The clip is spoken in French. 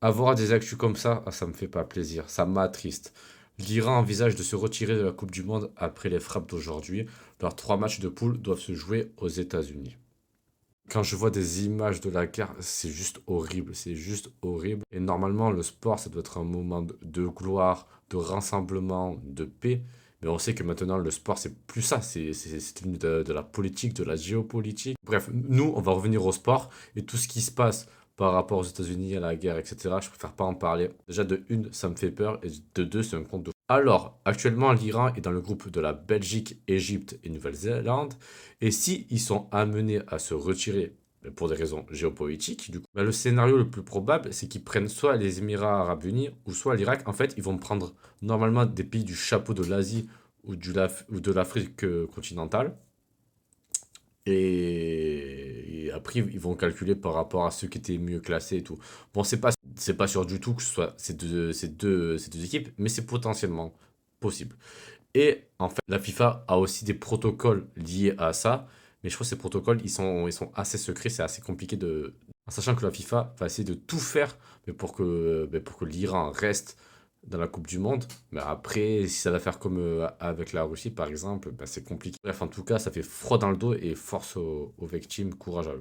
Avoir des actus comme ça, ah, ça me fait pas plaisir, ça m'attriste. L'Iran envisage de se retirer de la Coupe du Monde après les frappes d'aujourd'hui. Leurs 3 matchs de poule doivent se jouer aux États-Unis. Quand je vois des images de la guerre, c'est juste horrible, c'est juste horrible. Et normalement, le sport, ça doit être un moment de gloire, de rassemblement, de paix. Mais on sait que maintenant, le sport, c'est plus ça, c'est devenu de la politique, de la géopolitique. Bref, nous, on va revenir au sport et tout ce qui se passe par rapport aux États-Unis, à la guerre, etc. Je préfère pas en parler. Déjà, de une, ça me fait peur, et de deux, c'est un conte de... Alors, actuellement, l'Iran est dans le groupe de la Belgique, Égypte et Nouvelle-Zélande. Et si ils sont amenés à se retirer pour des raisons géopolitiques, du coup, bah, le scénario le plus probable, c'est qu'ils prennent soit les Émirats Arabes Unis ou soit l'Irak. En fait, ils vont prendre normalement des pays du chapeau de l'Asie ou de l'Afrique continentale. Et après, ils vont calculer par rapport à ceux qui étaient mieux classés et tout. Bon, c'est pas sûr du tout que ce soit ces deux équipes, mais c'est potentiellement possible. Et en fait, la FIFA a aussi des protocoles liés à ça, mais je crois que ces protocoles, ils sont assez secrets, c'est assez compliqué de... En sachant que la FIFA va essayer de tout faire mais pour que l'Iran reste dans la Coupe du Monde. Mais après, si ça va faire comme avec la Russie, par exemple, bah, c'est compliqué. Bref, en tout cas, ça fait froid dans le dos et force aux victimes, courage à eux.